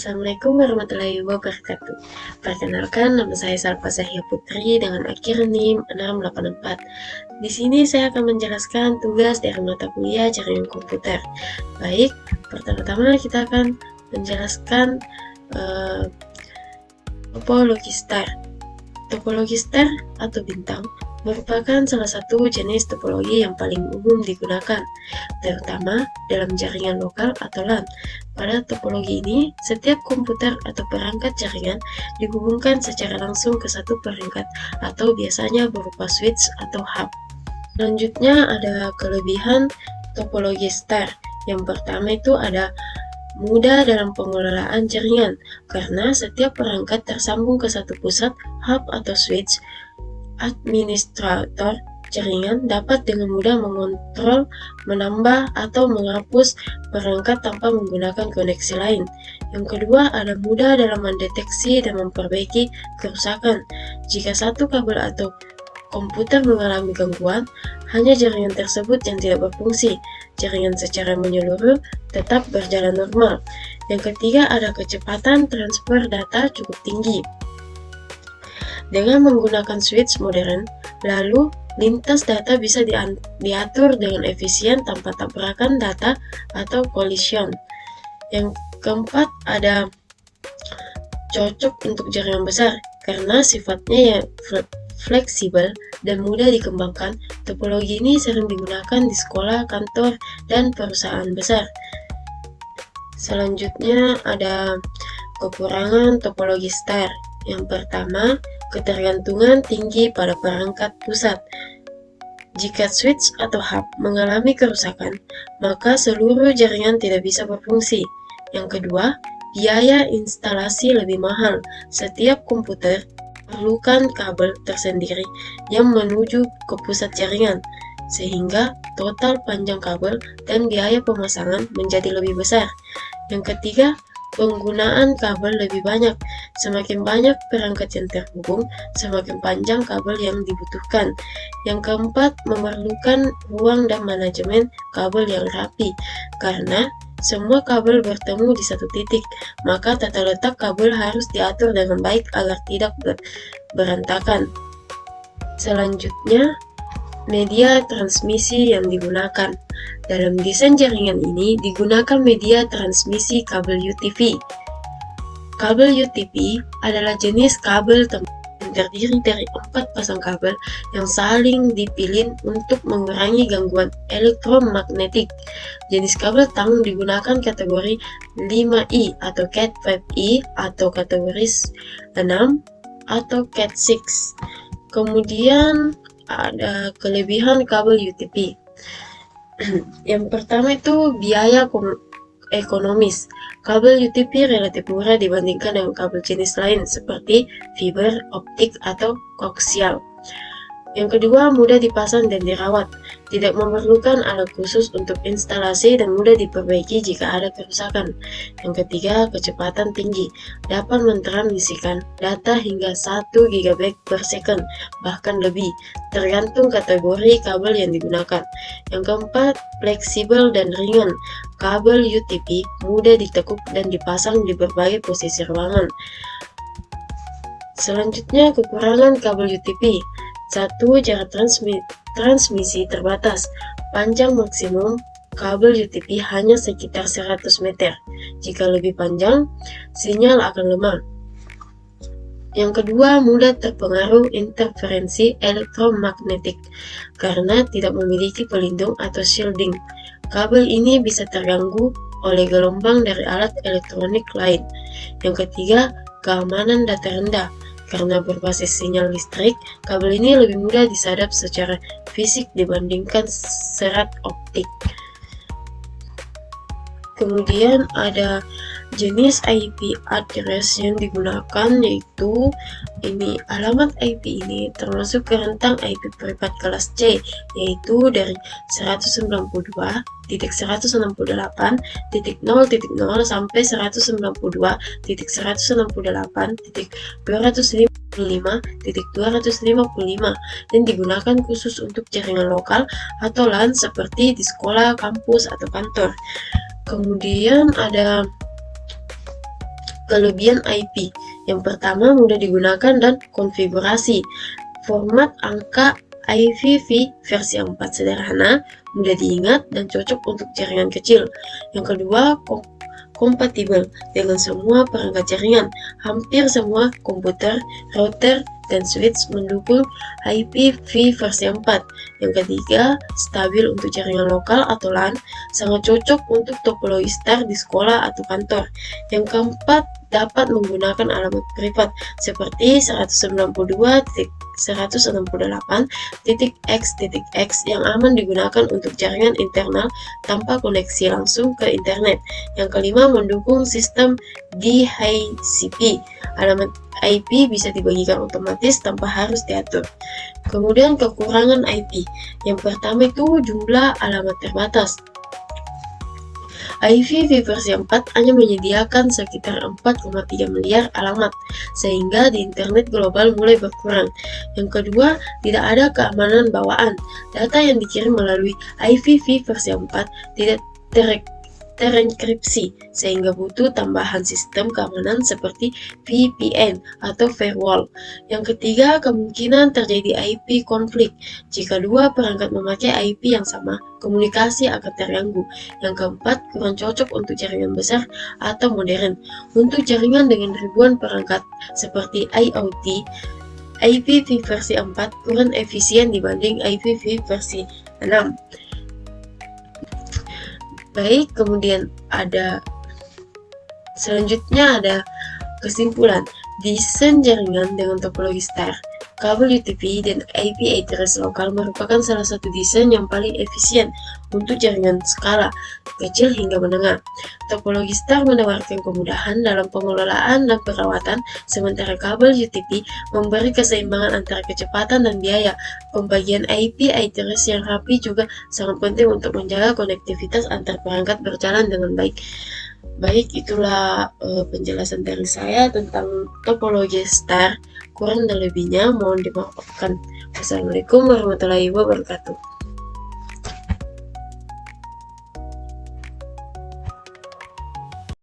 Assalamualaikum warahmatullahi wabarakatuh. Perkenalkan, nama saya Salva Zahia Putri dengan akhir NIM 684. Di sini saya akan menjelaskan tugas dari mata kuliah jaringan komputer. Baik, pertama-tama kita akan menjelaskan topologi star. Topologi star atau bintang merupakan salah satu jenis topologi yang paling umum digunakan, terutama dalam jaringan lokal atau LAN. Pada topologi ini, setiap komputer atau perangkat jaringan dihubungkan secara langsung ke satu perangkat atau biasanya berupa switch atau hub. Selanjutnya ada kelebihan topologi star. Yang pertama itu ada mudah dalam pengelolaan jaringan, karena setiap perangkat tersambung ke satu pusat, hub atau switch. Administrator jaringan dapat dengan mudah mengontrol, menambah, atau menghapus perangkat tanpa menggunakan koneksi lain. Yang kedua, ada mudah dalam mendeteksi dan memperbaiki kerusakan. Jika satu kabel atau komputer mengalami gangguan, hanya jaringan tersebut yang tidak berfungsi. Jaringan secara menyeluruh tetap berjalan normal. Yang ketiga, ada kecepatan transfer data cukup tinggi. Dengan menggunakan switch modern, lalu lintas data bisa diatur dengan efisien tanpa tabrakan data atau collision. Yang keempat, ada cocok untuk jaringan besar karena sifatnya yang fleksibel dan mudah dikembangkan. Topologi ini sering digunakan di sekolah, kantor, dan perusahaan besar. Selanjutnya ada kekurangan topologi star. Yang pertama, ketergantungan tinggi pada perangkat pusat. Jika switch atau hub mengalami kerusakan, maka seluruh jaringan tidak bisa berfungsi. Yang kedua, biaya instalasi lebih mahal. Setiap komputer memerlukan kabel tersendiri yang menuju ke pusat jaringan, sehingga total panjang kabel dan biaya pemasangan menjadi lebih besar. Yang ketiga, penggunaan kabel lebih banyak. Semakin banyak perangkat yang terhubung, semakin panjang kabel yang dibutuhkan. Yang keempat, memerlukan ruang dan manajemen kabel yang rapi. Karena semua kabel bertemu di satu titik, maka tata letak kabel harus diatur dengan baik agar tidak berantakan. Selanjutnya, media transmisi yang digunakan. Dalam desain jaringan ini digunakan media transmisi kabel UTP. Kabel UTP adalah jenis kabel yang terdiri dari 4 pasang kabel yang saling dipilin untuk mengurangi gangguan elektromagnetik. Jenis kabel tang digunakan kategori 5i atau Cat 5e atau kategori 6 atau Cat 6. Kemudian ada kelebihan kabel UTP. Yang pertama itu biaya ekonomis. Kabel UTP relatif murah dibandingkan dengan kabel jenis lain seperti fiber optik atau koaksial. Yang kedua, mudah dipasang dan dirawat. Tidak memerlukan alat khusus untuk instalasi dan mudah diperbaiki jika ada kerusakan. Yang ketiga, kecepatan tinggi. Dapat mentransmisikan data hingga 1 GB per second, bahkan lebih, tergantung kategori kabel yang digunakan. Yang keempat, fleksibel dan ringan. Kabel UTP mudah ditekuk dan dipasang di berbagai posisi ruangan. Selanjutnya, kekurangan kabel UTP. 1. Jarak transmisi terbatas. Panjang maksimum kabel UTP hanya sekitar 100 meter. Jika lebih panjang, sinyal akan lemah. Yang kedua, mudah terpengaruh interferensi elektromagnetik karena tidak memiliki pelindung atau shielding. Kabel ini bisa terganggu oleh gelombang dari alat elektronik lain. Yang ketiga, keamanan data rendah. Karena berbasis sinyal listrik, kabel ini lebih mudah disadap secara fisik dibandingkan serat optik. Kemudian ada jenis IP address yang digunakan, yaitu ini alamat IP ini termasuk ke rentang IP privat kelas C, yaitu dari 192.168.0.0 sampai 192.168.255.255 dan digunakan khusus untuk jaringan lokal atau LAN seperti di sekolah, kampus, atau kantor. Kemudian ada Kelebihan IP. Yang pertama, mudah digunakan dan konfigurasi. Format angka IPv versi 4 sederhana, mudah diingat, dan cocok untuk jaringan kecil. Yang kedua, kompatibel dengan semua perangkat jaringan. Hampir semua komputer, router, dan switch mendukung IPv versi 4. Yang ketiga, stabil untuk jaringan lokal atau LAN, sangat cocok untuk topologi star di sekolah atau kantor. Yang keempat, dapat menggunakan alamat privat seperti 192.168.x.x yang aman digunakan untuk jaringan internal tanpa koneksi langsung ke internet. Yang kelima, mendukung sistem DHCP. Alamat IP bisa dibagikan otomatis tanpa harus diatur. Kemudian kekurangan IP. Yang pertama itu jumlah alamat terbatas. IPv versi 4 hanya menyediakan sekitar 4,3 miliar alamat, sehingga di internet global mulai berkurang. Yang kedua, tidak ada keamanan bawaan. Data yang dikirim melalui IPv versi 4 tidak terenkripsi, sehingga butuh tambahan sistem keamanan seperti VPN atau firewall. Yang ketiga, kemungkinan terjadi IP konflik. Jika dua perangkat memakai IP yang sama, komunikasi akan terganggu. Yang keempat, kurang cocok untuk jaringan besar atau modern. Untuk jaringan dengan ribuan perangkat seperti IoT, IPv versi 4 kurang efisien dibanding IPv versi 6. Baik, kemudian selanjutnya ada kesimpulan. Desain jaringan dengan topologi star, kabel UTP, dan IP address lokal merupakan salah satu desain yang paling efisien untuk jaringan skala kecil hingga menengah. Topologi star menawarkan kemudahan dalam pengelolaan dan perawatan, sementara kabel UTP memberi keseimbangan antara kecepatan dan biaya. Pembagian IP address yang rapi juga sangat penting untuk menjaga konektivitas antar perangkat berjalan dengan baik. Baik, itulah penjelasan dari saya tentang topologi star. Kurang dan lebihnya mohon dimaafkan. Wassalamualaikum warahmatullahi wabarakatuh.